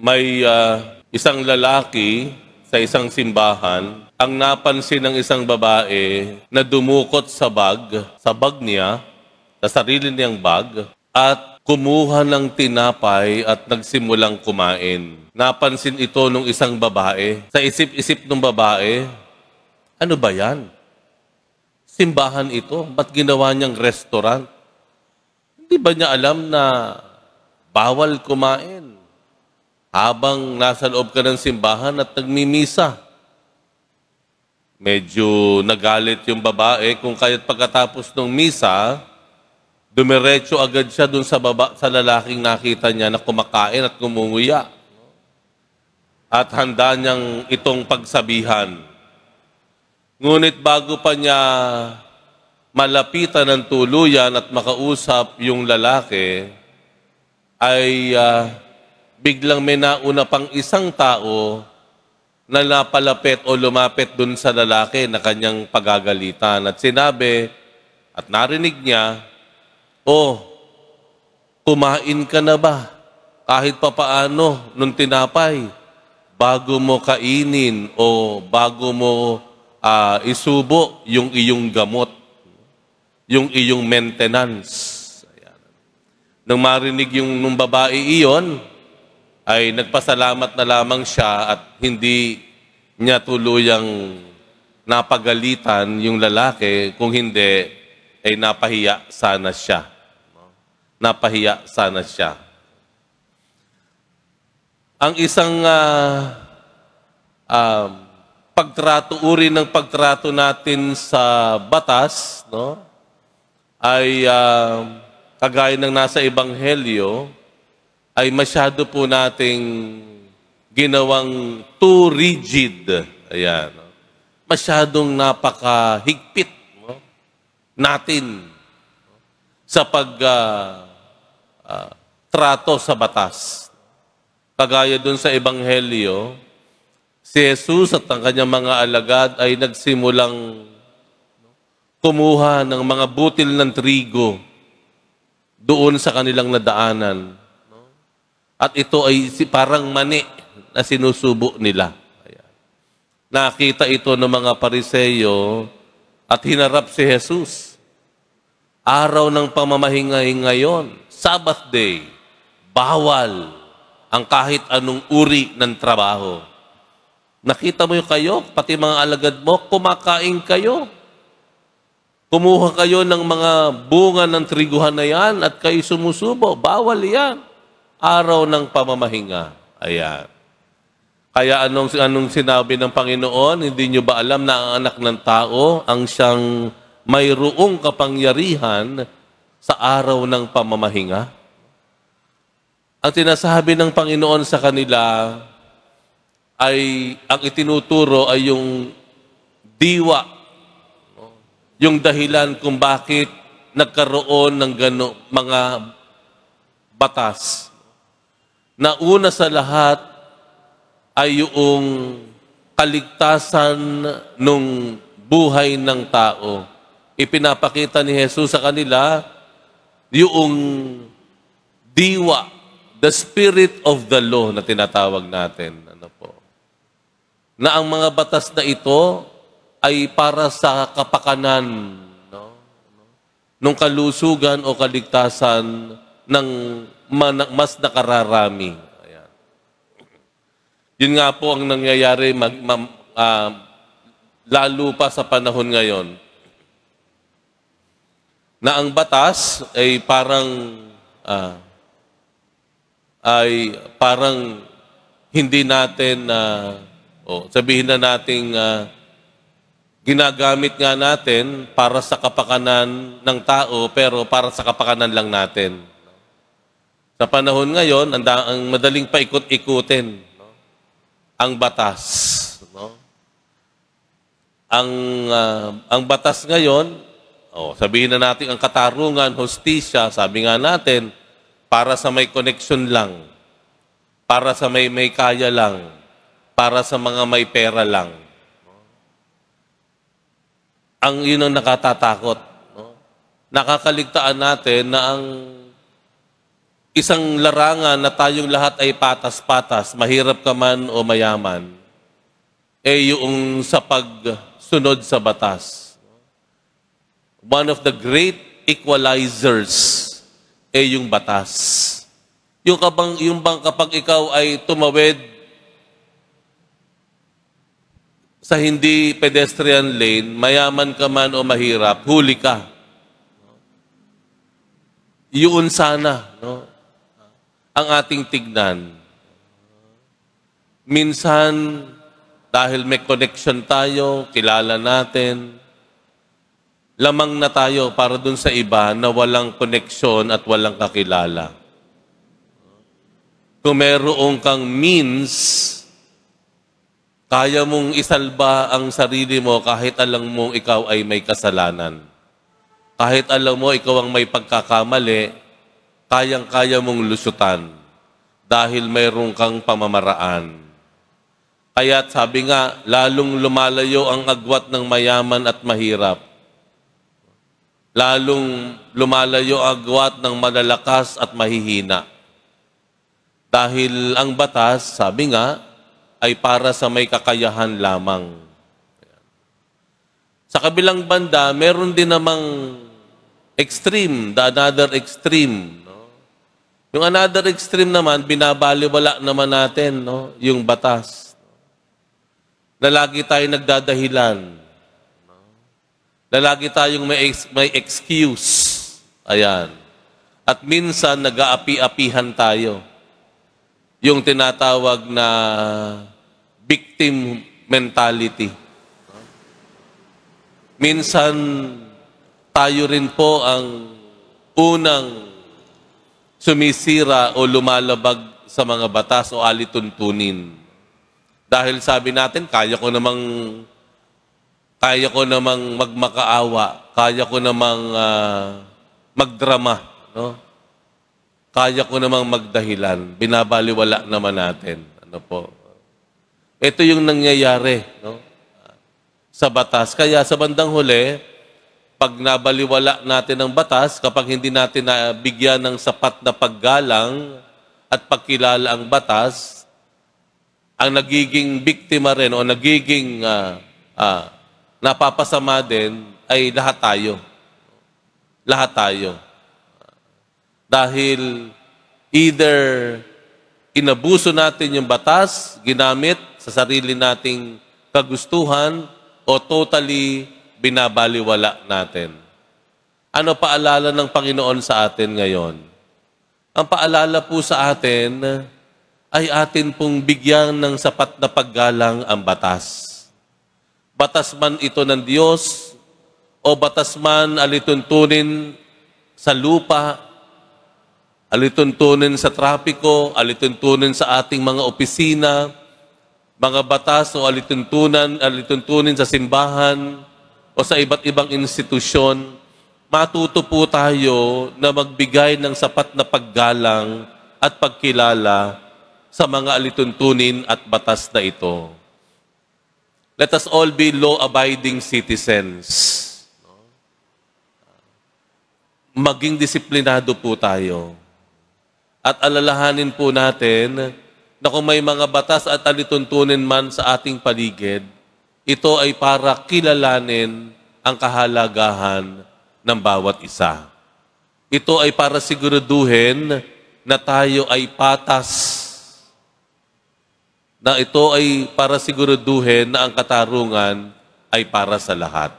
may isang lalaki sa isang simbahan ang napansin ng isang babae na dumukot sa bag niya, sa sarili niyang bag, at kumuha ng tinapay at nagsimulang kumain. Napansin ito ng isang babae. Sa isip-isip ng babae, ano ba yan? Simbahan ito. Ba't ginawa niyang restaurant? Hindi ba niya alam na bawal kumain habang nasa loob ka ng simbahan at nagmimisa? Medyo nagalit yung babae kung kaya't pagkatapos ng misa, dumiretso agad siya dun sa lalaking nakita niya na kumakain at kumunguya. At handa niyang itong pagsabihan. Ngunit bago pa niya malapitan ng tuluyan at makausap yung lalaki, ay biglang may nauna pang isang tao na napalapit o lumapit dun sa lalaki na kanyang pagagalitan. At sinabi, at narinig niya, "Oh, kumain ka na ba? Kahit papaano nung tinapay, bago mo kainin o bago mo isubo yung iyong gamot, yung iyong maintenance." Ayan. Nung marinig nung babae iyon, ay nagpasalamat na lamang siya at hindi niya tuluyang napagalitan yung lalaki, kung hindi, ay napahiya sana siya. Napahiya sana siya. Ang isang uri ng pagtrato natin sa batas, no, ay kagaya ng nasa Ebanghelyo, ay masyado po nating ginawang too rigid. Ayan. No? Masyadong napakahigpit, no, natin sa pagtrato sa batas. Kagaya dun sa Ebanghelyo, si Jesus at ang kanyang mga alagad ay nagsimulang kumuha ng mga butil ng trigo doon sa kanilang nadaanan. At ito ay parang mani na sinusubo nila. Ayan. Nakita ito ng mga Pariseyo at hinarap si Jesus. Araw ng pamamahingay ngayon, Sabbath day, bawal ang kahit anong uri ng trabaho. Nakita mo yung kayo, pati mga alagad mo, kumakain kayo. Kumuha kayo ng mga bunga ng triguhan na yan at kayo sumusubo. Bawal yan. Araw ng pamamahinga. Ayan. Kaya anong sinabi ng Panginoon? Hindi nyo ba alam na ang anak ng tao ang siyang mayroong kapangyarihan sa araw ng pamamahinga? Ang sinasabi ng Panginoon sa kanila ay, ang itinuturo ay yung diwa, yung dahilan kung bakit nagkaroon ng mga batas. Na una sa lahat ay yung kaligtasan ng buhay ng tao. Ipinapakita ni Jesus sa kanila yung diwa, the spirit of the law na tinatawag natin. Ano po? Na ang mga batas na ito ay para sa kapakanan, no? Nung kalusugan o kaligtasan ng mas nakararami. Ayan. Yun nga po ang nangyayari lalo pa sa panahon ngayon. Na ang batas ay parang hindi natin sabihin na nating ginagamit nga natin para sa kapakanan ng tao, pero para sa kapakanan lang natin. Sa panahon ngayon, ang madaling paikot-ikutin, no, ang batas. No? Ang batas ngayon, sabihin na natin ang katarungan, hustisya, sabi nga natin, para sa may connection lang, para sa may kaya lang, para sa mga may pera lang. Yun ang nakatatakot. No? Nakakaligtaan natin na isang larangan na tayong lahat ay patas-patas, mahirap ka man o mayaman, yung sa pagsunod sa batas. One of the great equalizers yung batas. Yung bang kapag ikaw ay tumawid sa hindi pedestrian lane, mayaman ka man o mahirap, huli ka. Yun sana, no? Ang ating tignan. Minsan, dahil may connection tayo, kilala natin, lamang na tayo para dun sa iba na walang connection at walang kakilala. Kung meron kang means, kaya mong isalba ang sarili mo kahit alam mong ikaw ay may kasalanan. Kahit alam mo ikaw ang may pagkakamali, kayang-kaya mong lusutan dahil mayroon kang pamamaraan. Kaya't sabi nga, lalong lumalayo ang agwat ng mayaman at mahirap. Lalong lumalayo ang agwat ng malalakas at mahihina. Dahil ang batas, sabi nga, ay para sa may kakayahan lamang. Sa kabilang banda, meron din namang extreme, the another extreme. No? Yung another extreme naman, binabaliwala naman natin, no? Yung batas. Na lagi tayo nagdadahilan. No? Na lagi tayong may excuse. Ayan. At minsan, nag-aapi-apihan tayo. Yung tinatawag na victim mentality. Minsan, tayo rin po ang unang sumisira o lumalabag sa mga batas o alituntunin. Dahil sabi natin, kaya ko namang magmakaawa, kaya ko namang magdrama, no? Kaya ko namang magdahilan, binabaliwala naman natin. Ano po? Ito yung nangyayari, no? Sa batas. Kaya sa bandang huli, pag nabaliwala natin ang batas, kapag hindi natin nabigyan ng sapat na paggalang at pagkilala ang batas, ang nagiging biktima rin o nagiging napapasama din ay lahat tayo. Lahat tayo. Dahil either inabuso natin yung batas, ginamit sa sarili nating kagustuhan, o totally binabaliwala natin. Ano paalala ng Panginoon sa atin ngayon? Ang paalala po sa atin ay atin pong bigyan ng sapat na paggalang ang batas. Batas man ito ng Diyos, o batas man alituntunin sa lupa, alituntunin sa trapiko, alituntunin sa ating mga opisina, mga batas o alituntunin sa simbahan o sa iba't ibang institusyon, matuto po tayo na magbigay ng sapat na paggalang at pagkilala sa mga alituntunin at batas na ito. Let us all be law-abiding citizens. Maging disiplinado po tayo. At alalahanin po natin na kung may mga batas at alituntunin man sa ating paligid, ito ay para kilalanin ang kahalagahan ng bawat isa. Ito ay para siguraduhin na tayo ay patas. Na ito ay para siguraduhin na ang katarungan ay para sa lahat.